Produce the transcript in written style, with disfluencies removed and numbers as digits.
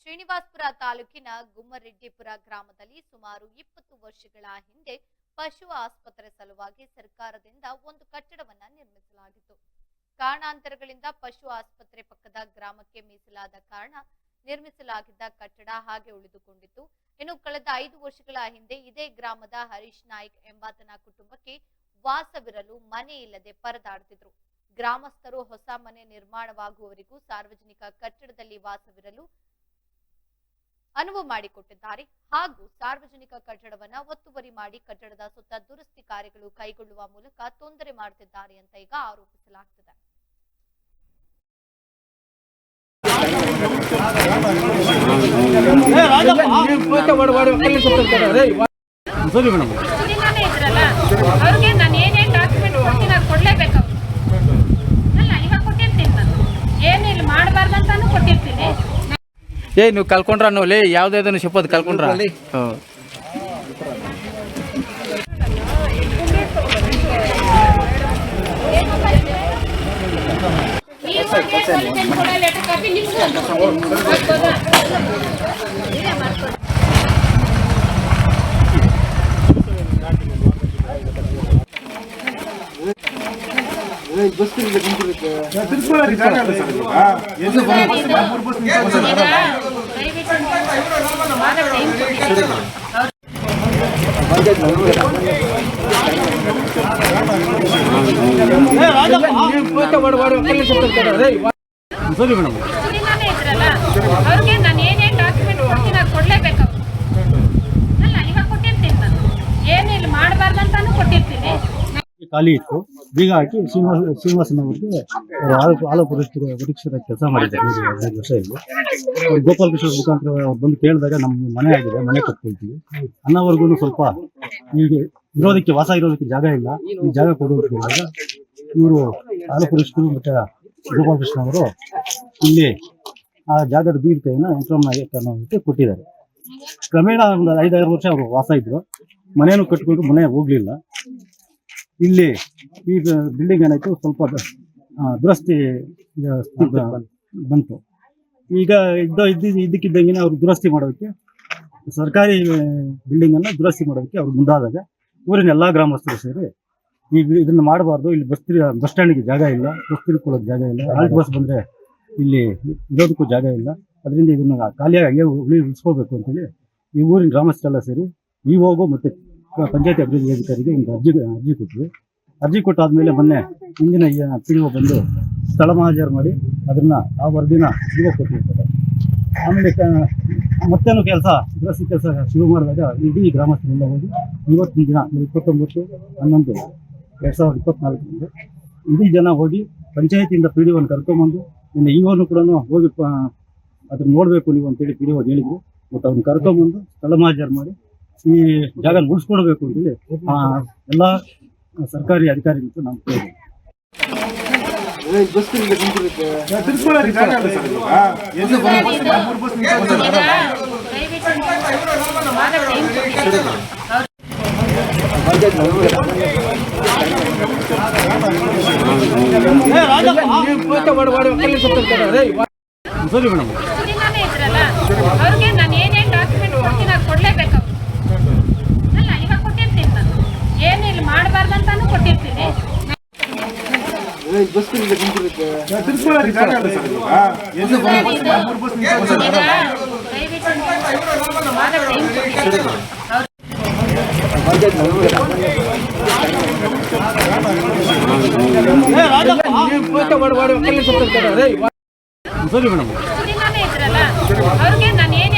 ಶ್ರೀನಿವಾಸಪುರ ತಾಲೂಕಿನ ಗುಮ್ಮರೆಡ್ಡಿಪುರ ಗ್ರಾಮದಲ್ಲಿ ಸುಮಾರು 20 ವರ್ಷಗಳ ಹಿಂದೆ ಪಶು ಆಸ್ಪತ್ರೆ ಸಲುವಾಗಿ ಸರ್ಕಾರದಿಂದ ಒಂದು ಕಟ್ಟಡವನ್ನ ನಿರ್ಮಿಸಲಾಗಿತ್ತು. ಕಾರಣಾಂತರಗಳಿಂದ ಪಶು ಆಸ್ಪತ್ರೆ ಪಕ್ಕದ ಗ್ರಾಮಕ್ಕೆ ಮೀಸಲಾದ ಕಾರಣ ನಿರ್ಮಿಸಲಾಗಿದ್ದ ಕಟ್ಟಡ ಹಾಗೆ ಉಳಿದುಕೊಂಡಿತ್ತು. ಇನ್ನು ಕಳೆದ 5 ವರ್ಷಗಳ ಹಿಂದೆ ಇದೇ ಗ್ರಾಮದ ಹರೀಶ್ ನಾಯ್ಕ್ ಎಂಬಾತನ ಕುಟುಂಬಕ್ಕೆ ವಾಸವಿರಲು ಮನೆ ಇಲ್ಲದೆ ಪರದಾಡುತ್ತಿದ್ರು. ಗ್ರಾಮಸ್ಥರು ಹೊಸ ಮನೆ ನಿರ್ಮಾಣವಾಗುವವರೆಗೂ ಸಾರ್ವಜನಿಕ ಕಟ್ಟಡದಲ್ಲಿ ವಾಸವಿರಲು ಅನುವು ಮಾಡಿಕೊಟ್ಟಿದ್ದಾರೆ. ಹಾಗೂ ಸಾರ್ವಜನಿಕ ಕಟ್ಟಡವನ್ನ ಒತ್ತುವರಿ ಮಾಡಿ ಕಟ್ಟಡದ ಸುತ್ತ ದುರಸ್ತಿ ಕಾರ್ಯಗಳು ಕೈಗೊಳ್ಳುವ ಮೂಲಕ ತೊಂದರೆ ಮಾಡುತ್ತಿದ್ದಾರೆ ಅಂತ ಈಗ ಆರೋಪಿಸಲಾಗುತ್ತಿದೆ. ನೀವು ಕಲ್ಕೊಂಡ್ರ ಅನ್ನೋಲಿ ಯಾವ್ದಾದ್ರು ಶಿಪ್ಪದ್ ಕಲ್ಕೊಂಡ್ರ ಖಾಲಿ ಇತ್ತು. ಬೀಗ ಹಾಕಿ ಶ್ರೀನಿವಾಸನವ್ರಿಗೆ ಪರೀಕ್ಷರ ಕೆಲಸ ಮಾಡಿದ್ದಾರೆ 5 ವರ್ಷ ಇಲ್ಲಿ. ಗೋಪಾಲ್ ಕೃಷ್ಣ ಮುಖಾಂತರ ಅವ್ರು ಬಂದು ಕೇಳಿದಾಗ ನಮ್ಮ ಮನೆ ಆಗಿದೆ, ಮನೆ ಕಟ್ಕೊಳ್ತೀವಿ ಅನ್ನೋವರೆಗೂ ಸ್ವಲ್ಪ ಈಗ ಇರೋದಕ್ಕೆ ವಾಸ ಇರೋದಕ್ಕೆ ಜಾಗ ಇಲ್ಲ, ಈ ಜಾಗ ಕೊಡೋದಕ್ಕೆ ಇವರು ಆಲಪುರಸ್ಥರು ಮತ್ತೆ ಗೋಪಾಲ್ ಕೃಷ್ಣ ಅವರು ಇಲ್ಲಿ ಆ ಜಾಗದ ಬೀಗ ಕೈನ ಅನ್ನೋದಕ್ಕೆ ಕೊಟ್ಟಿದ್ದಾರೆ. ಕ್ರಮೇಣ ಒಂದು 5-6 ವರ್ಷ ಅವರು ವಾಸ ಇದ್ರು. ಮನೆಯನ್ನು ಕಟ್ಕೊಂಡು ಮನೆ ಹೋಗ್ಲಿಲ್ಲ. ಇಲ್ಲಿ ಈ ಬಿಲ್ಡಿಂಗ್ ಏನಾಯ್ತು, ಸ್ವಲ್ಪ ದುರಸ್ತಿ ಬಂತು. ಈಗ ಇದ್ದಕ್ಕಿದ್ದಂಗೆ ಅವ್ರು ದುರಸ್ತಿ ಮಾಡೋದಕ್ಕೆ, ಸರ್ಕಾರಿ ಬಿಲ್ಡಿಂಗ್ ಅನ್ನ ದುರಸ್ತಿ ಮಾಡೋದಕ್ಕೆ ಅವ್ರು ಮುಂದಾದಾಗ ಊರಿನ ಎಲ್ಲಾ ಗ್ರಾಮಸ್ಥರು ಸೇರಿ ಇದನ್ನ ಮಾಡಬಾರ್ದು, ಇಲ್ಲಿ ಬಸ್ ಸ್ಟ್ಯಾಂಡ್ಗೆ ಜಾಗ ಇಲ್ಲ, ಬಸ್ ತಿಳ್ಕೊಳ್ಳೋಕೆ ಜಾಗ ಇಲ್ಲ, ಆಲ್ಟ್ ಬಸ್ ಬಂದ್ರೆ ಇಲ್ಲಿ ಇರೋದಕ್ಕೂ ಜಾಗ ಇಲ್ಲ, ಅದರಿಂದ ಇದನ್ನ ಖಾಲಿಯಾಗಿ ಉಳಿಸ್ಕೋಬೇಕು ಅಂತೇಳಿ ಈ ಊರಿನ ಗ್ರಾಮಸ್ಥರೆಲ್ಲ ಸೇರಿ ಇಒಗೂ ಮತ್ತೆ ಪಂಚಾಯತಿ ಅಭಿವೃದ್ಧಿ ಅಧಿಕಾರಿಗೆ ಒಂದು ಅರ್ಜಿ ಕೊಟ್ವಿ. ಅರ್ಜಿ ಕೊಟ್ಟಾದ್ಮೇಲೆ ಮೊನ್ನೆ ಹಿಂದಿನ PDO ಬಂದು ಸ್ಥಳ ಮಹಾಜರು ಮಾಡಿ ಅದನ್ನ ಆ ವರದಿನ PDO ಕೊಟ್ಟಿರ್ತಾರೆ. ಆಮೇಲೆ ಮತ್ತೇನು ದುರಸ್ತಿ ಕೆಲಸ ಶುರು ಮಾಡಿದಾಗ ಇಡೀ ಗ್ರಾಮಸ್ಥರೆಲ್ಲ ಹೋಗಿ ಇವತ್ತಿನ ದಿನ 29/11/2024 ಇಡೀ ಜನ ಹೋಗಿ ಪಂಚಾಯತಿಯಿಂದ PDOವನ್ನು ಕರ್ಕೊಂಡ್ಬಂದು ಇನ್ನು ಇವನ್ನು ಕೂಡ ಹೋಗಿ ಅದನ್ನ ನೋಡ್ಬೇಕು ನೀವು ಅಂತೇಳಿ PDO ಹೇಳಿದ್ರು. ಮತ್ತು ಅವ್ರನ್ನ ಕರ್ಕೊಂಡ್ಬಂದು ಸ್ಥಳ ಮಹಾಜರು ಮಾಡಿ ಈ ಜಾಗ ಉಳಿಸ್ಕೊಡ್ಬೇಕು ಅಂತೇಳಿ ಎಲ್ಲ ಸರ್ಕಾರಿ ಅಧಿಕಾರಿಗಳು ನಾವು ಕೇಳಿದ್ವಿ. ಅವ್ರಿಗೆ ನಾನು ಏನೇನ್ ಡಾಕ್ಯುಮೆಂಟ್ ಕೊಡ್ತೀನಿ, ಅದು ಕೊಡ್ಲೇಬೇಕು. ಇಲ್ಲ, ಇವಾಗ ಕೊಟ್ಟಿರ್ತೀನಿ ನಾನು. ಏನಿಲ್ಲ ಮಾಡಬಾರ್ದಂತಾನು ಕೊಟ್ಟಿರ್ತೀನಿ. ಸರಿ ಮೇಡಮ್. ಏನಿಲ್ಲ ಮಾಡಬಾರ್ದಂತಾನು ಕೊಟ್ಟಿರ್ತೀನಿ. ಸರಿ ಮೇಡಮ್. ಅವ್ರಿಗೆ ನಾನು ಏನೇನ್ ಡಾಕ್ಯುಮೆಂಟ್ ಕೊಡ್ತೀನಿ, ಅದು ಕೊಡ್ಲೇಬೇಕು. ಅಲ್ಲ, ಇವಾಗ ಕೊಟ್ಟಿರ್ತೀನಿ ನಾನು. ಏನಿಲ್ಲ ಮಾಡಬಾರ್ದಂತಾನು ಕೊಟ್ಟಿರ್ತೀನಿ. ಸರಿ ಮೇಡಮ್. ಅವ್ರಿಗೆ ನಾನು ಏನೇನ್